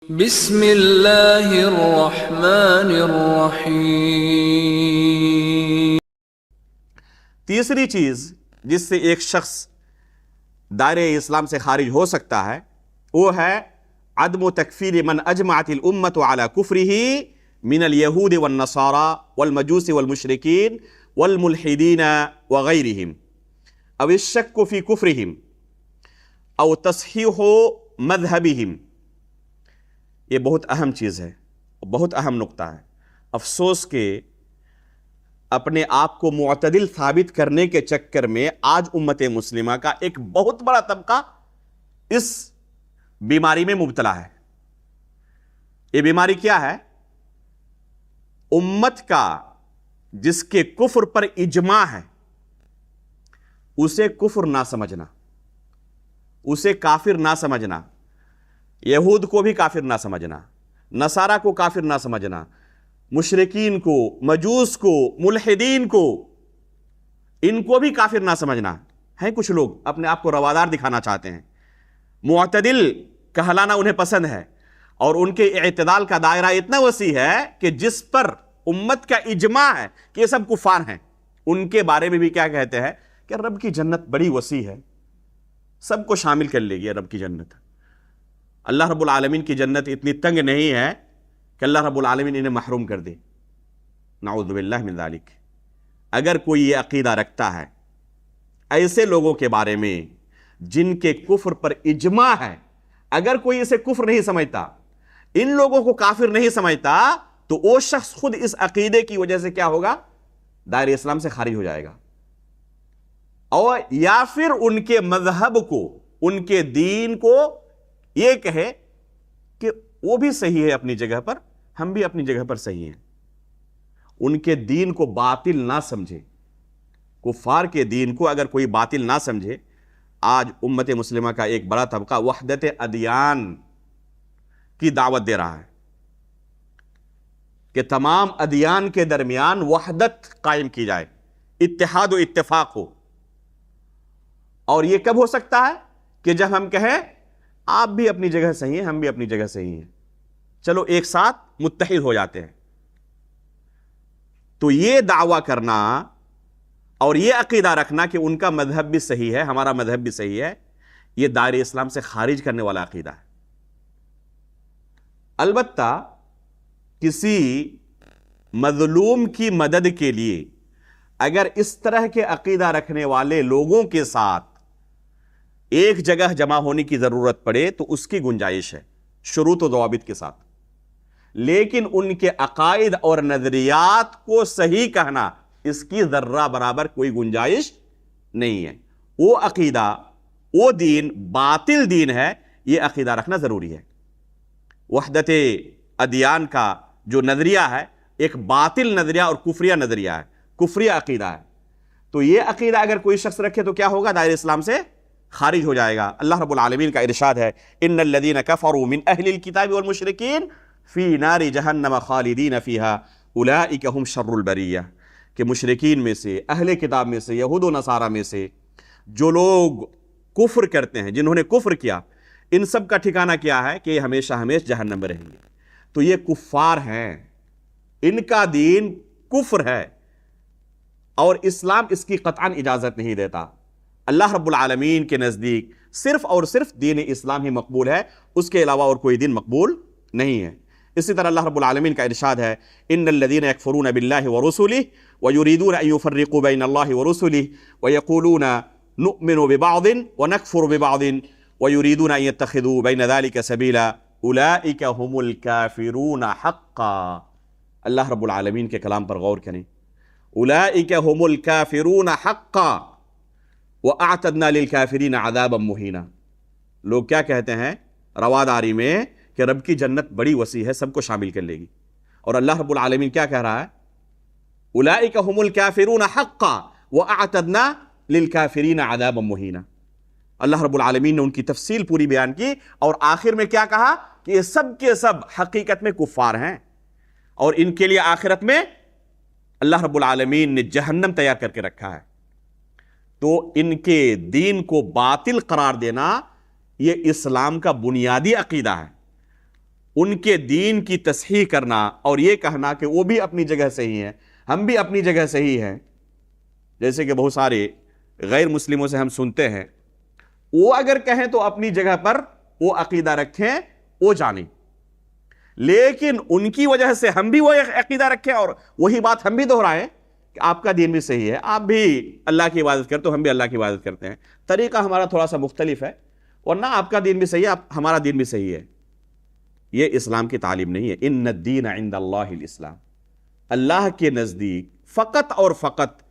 بسم اللہ الرحمن الرحیم۔ تیسری چیز جس سے ایک شخص دائرہ اسلام سے خارج ہو سکتا ہے وہ ہے عدم تکفیر من اجمعت الامت على کفرہ من الیہود والنصارى والمجوس والمشرکین والملحدین وغیرہم او الشک فی کفرہم او تصحیح مذہبہم۔ یہ بہت اہم چیز ہے، بہت اہم نقطہ ہے۔ افسوس کہ اپنے آپ کو معتدل ثابت کرنے کے چکر میں آج امت مسلمہ کا ایک بہت بڑا طبقہ اس بیماری میں مبتلا ہے۔ یہ بیماری کیا ہے؟ امت کا جس کے کفر پر اجماع ہے اسے کفر نہ سمجھنا، اسے کافر نہ سمجھنا، یہود کو بھی کافر نہ سمجھنا، نصارہ کو کافر نہ سمجھنا، مشرکین کو، مجوس کو، ملحدین کو، ان کو بھی کافر نہ سمجھنا۔ ہیں کچھ لوگ اپنے آپ کو روادار دکھانا چاہتے ہیں، معتدل کہلانا انہیں پسند ہے، اور ان کے اعتدال کا دائرہ اتنا وسیع ہے کہ جس پر امت کا اجماع ہے کہ یہ سب کفار ہیں، ان کے بارے میں بھی کیا کہتے ہیں کہ رب کی جنت بڑی وسیع ہے، سب کو شامل کر لے گی رب کی جنت۔ اللہ رب العالمین کی جنت اتنی تنگ نہیں ہے کہ اللہ رب العالمین انہیں محروم کر دے، نعوذ باللہ من ذالک۔ اگر کوئی یہ عقیدہ رکھتا ہے ایسے لوگوں کے بارے میں جن کے کفر پر اجماع ہے، اگر کوئی اسے کفر نہیں سمجھتا، ان لوگوں کو کافر نہیں سمجھتا، تو وہ شخص خود اس عقیدے کی وجہ سے کیا ہوگا؟ دائرہ اسلام سے خارج ہو جائے گا، اور یا پھر ان کے مذہب کو، ان کے دین کو یہ کہے کہ وہ بھی صحیح ہے اپنی جگہ پر، ہم بھی اپنی جگہ پر صحیح ہیں، ان کے دین کو باطل نہ سمجھے۔ کفار کے دین کو اگر کوئی باطل نہ سمجھے، آج امت مسلمہ کا ایک بڑا طبقہ وحدت ادیان کی دعوت دے رہا ہے کہ تمام ادیان کے درمیان وحدت قائم کی جائے، اتحاد و اتفاق ہو۔ اور یہ کب ہو سکتا ہے؟ کہ جب ہم کہیں آپ بھی اپنی جگہ صحیح ہیں، ہم بھی اپنی جگہ صحیح ہیں، چلو ایک ساتھ متحد ہو جاتے ہیں۔ تو یہ دعویٰ کرنا اور یہ عقیدہ رکھنا کہ ان کا مذہب بھی صحیح ہے، ہمارا مذہب بھی صحیح ہے، یہ دائرہ اسلام سے خارج کرنے والا عقیدہ ہے۔ البتہ کسی مظلوم کی مدد کے لیے اگر اس طرح کے عقیدہ رکھنے والے لوگوں کے ساتھ ایک جگہ جمع ہونے کی ضرورت پڑے تو اس کی گنجائش ہے، شروط و ضوابط کے ساتھ، لیکن ان کے عقائد اور نظریات کو صحیح کہنا اس کی ذرہ برابر کوئی گنجائش نہیں ہے۔ وہ عقیدہ، وہ دین باطل دین ہے، یہ عقیدہ رکھنا ضروری ہے۔ وحدت ادیان کا جو نظریہ ہے ایک باطل نظریہ اور کفریہ نظریہ ہے، کفریہ عقیدہ ہے۔ تو یہ عقیدہ اگر کوئی شخص رکھے تو کیا ہوگا؟ دائرہ اسلام سے خارج ہو جائے گا۔ اللہ رب العالمین کا ارشاد ہے ان الذین کفروا من اہل الکتاب والمشرکین فی نار جہنم خالدین فیہا اولئک هم شر البریہ، کہ مشرکین میں سے، اہل کتاب میں سے، یہود و نصارہ میں سے جو لوگ کفر کرتے ہیں، جنہوں نے کفر کیا، ان سب کا ٹھکانہ کیا ہے کہ یہ ہمیشہ ہمیشہ جہنم میں رہیں گے۔ تو یہ کفار ہیں، ان کا دین کفر ہے، اور اسلام اس کی قطعاً اجازت نہیں دیتا۔ اللہ رب العالمین کے نزدیک صرف اور صرف دین اسلام ہی مقبول ہے، اس کے علاوہ اور کوئی دین مقبول نہیں ہے۔ اسی طرح اللہ رب العالمین کا ارشاد ہے ان الذین یکفرون باللہ ورسلہ ویریدون ان یفرقوا بین اللہ ورسلہ ویقولون نؤمن ببعض ونکفر ببعض ویریدون ان یتخذوا بین ذلک سبیلا اولئک هم الکافرون حقا۔ اللہ رب العالمین کے کلام پر غور کریں، اولئک هم الکافرون حقا وَأَعْتَدْنَا لِلْكَافِرِينَ عَذَابًا مُهِينًا۔ لوگ کیا کہتے ہیں رواداری میں کہ رب کی جنت بڑی وسیع ہے، سب کو شامل کر لے گی، اور اللہ رب العالمین کیا کہہ رہا ہے؟ أُولَئِكَ هُمُ الْكَافِرُونَ حَقًّا وَأَعْتَدْنَا لِلْكَافِرِينَ عَذَابًا مُهِينًا۔ اللہ رب العالمین نے ان کی تفصیل پوری بیان کی، اور آخر میں کیا کہا کہ یہ سب کے سب حقیقت میں کفار ہیں، اور ان کے لیے آخرت میں اللہ رب العالمین نے جہنم تیار کر کے رکھا ہے۔ تو ان کے دین کو باطل قرار دینا یہ اسلام کا بنیادی عقیدہ ہے، ان کے دین کی تصحیح کرنا اور یہ کہنا کہ وہ بھی اپنی جگہ صحیح ہیں، ہم بھی اپنی جگہ صحیح ہیں. جیسے کہ بہت سارے غیر مسلموں سے ہم سنتے ہیں، وہ اگر کہیں تو اپنی جگہ پر وہ عقیدہ رکھیں، وہ جانیں، لیکن ان کی وجہ سے ہم بھی وہ عقیدہ رکھیں اور وہی بات ہم بھی دہرائیں کہ آپ کا دین بھی صحیح ہے، آپ بھی اللہ کی عبادت کرتے ہو، ہم بھی اللہ کی عبادت کرتے ہیں، طریقہ ہمارا تھوڑا سا مختلف ہے، ورنہ آپ کا دین بھی صحیح ہے، ہمارا دین بھی صحیح ہے. یہ اسلام کی تعلیم نہیں ہے. ان الدین عند اللہ الاسلام، اللہ کے نزدیک فقط اور فقط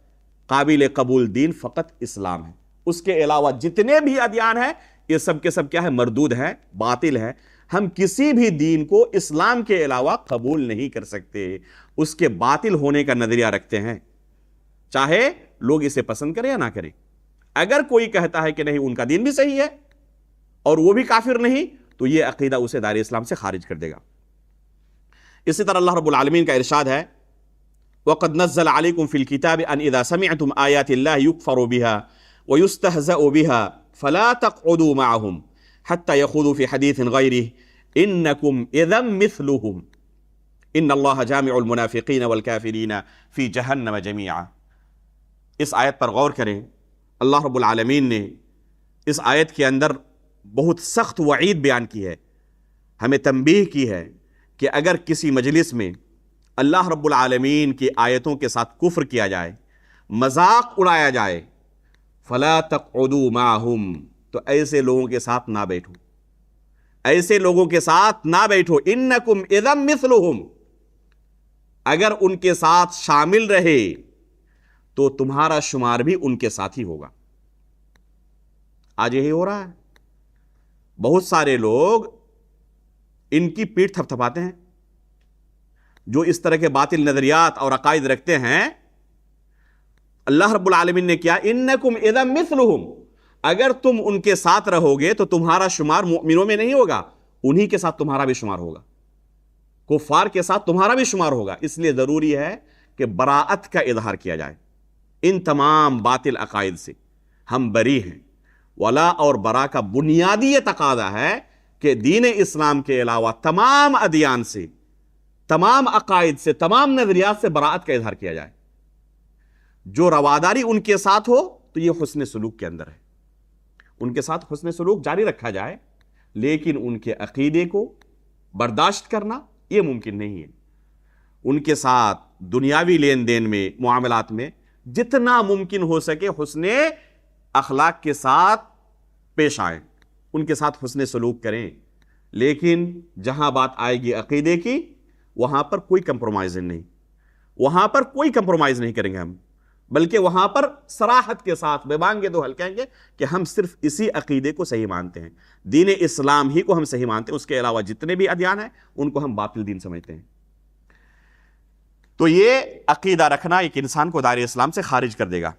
قابل قبول دین فقط اسلام ہے. اس کے علاوہ جتنے بھی ادیان ہیں یہ سب کے سب کیا ہے؟ مردود ہے، باطل ہے. ہم کسی بھی دین کو اسلام کے علاوہ قبول نہیں کر سکتے، اس کے باطل ہونے کا نظریہ رکھتے ہیں، چاہے لوگ اسے پسند کریں یا نہ کریں. اگر کوئی کہتا ہے کہ نہیں ان کا دین بھی صحیح ہے اور وہ بھی کافر نہیں، تو یہ عقیدہ اسے دائرہ اسلام سے خارج کر دے گا. اسی طرح اللہ رب العالمین کا ارشاد ہے وَقَدْ نَزَّلَ عَلَيْكُمْ فِي الْكِتَابِ أَنْ إِذَا سَمِعْتُمْ آيَاتِ اللَّهِ يُكْفَرُ بِهَا وَيُسْتَهْزَأُ بِهَا فَلَا تَقْعُدُوا مَعَهُمْ حَتَّى يَخُوضُوا فِي حَدِيثٍ غَيْرِهِ إِنَّكُمْ إِذًا مِثْلُهُمْ إِنَّ اللَّهَ جَامِعُ الْمُنَافِقِينَ وَالْكَافِرِينَ فِي جَهَنَّمَ جَمِيعًا. اس آیت پر غور کریں. اللہ رب العالمین نے اس آیت کے اندر بہت سخت وعید بیان کی ہے، ہمیں تنبیہ کی ہے کہ اگر کسی مجلس میں اللہ رب العالمین کی آیتوں کے ساتھ کفر کیا جائے، مذاق اڑایا جائے، فلا تقعدوا معہم، تو ایسے لوگوں کے ساتھ نہ بیٹھو، ایسے لوگوں کے ساتھ نہ بیٹھو. انکم اذا مثلہم، اگر ان کے ساتھ شامل رہے تو تمہارا شمار بھی ان کے ساتھ ہی ہوگا. آج یہی ہو رہا ہے. بہت سارے لوگ ان کی پیٹھ تھپتھپاتے ہیں جو اس طرح کے باطل نظریات اور عقائد رکھتے ہیں. اللہ رب العالمین نے کیا؟ انکم اذا مثلہم، اگر تم ان کے ساتھ رہو گے تو تمہارا شمار مؤمنوں میں نہیں ہوگا، انہی کے ساتھ تمہارا بھی شمار ہوگا، کفار کے ساتھ تمہارا بھی شمار ہوگا. اس لیے ضروری ہے کہ براءت کا اظہار کیا جائے. ان تمام باطل عقائد سے ہم بری ہیں. ولا اور برا کا بنیادی یہ تقاضا ہے کہ دین اسلام کے علاوہ تمام ادیان سے، تمام عقائد سے، تمام نظریات سے براءت کا اظہار کیا جائے. جو رواداری ان کے ساتھ ہو تو یہ حسن سلوک کے اندر ہے، ان کے ساتھ حسن سلوک جاری رکھا جائے، لیکن ان کے عقیدے کو برداشت کرنا یہ ممکن نہیں ہے. ان کے ساتھ دنیاوی لین دین میں، معاملات میں جتنا ممکن ہو سکے حسن اخلاق کے ساتھ پیش آئیں، ان کے ساتھ حسن سلوک کریں. لیکن جہاں بات آئے گی عقیدے کی، وہاں پر کوئی کمپرومائز نہیں، وہاں پر کوئی کمپرومائز نہیں کریں گے ہم، بلکہ وہاں پر صراحت کے ساتھ بے بانگے دو حل کہیں گے کہ ہم صرف اسی عقیدے کو صحیح مانتے ہیں، دین اسلام ہی کو ہم صحیح مانتے ہیں، اس کے علاوہ جتنے بھی ادیان ہیں ان کو ہم باطل دین سمجھتے ہیں. تو یہ عقیدہ رکھنا ایک انسان کو دائرہ اسلام سے خارج کر دے گا.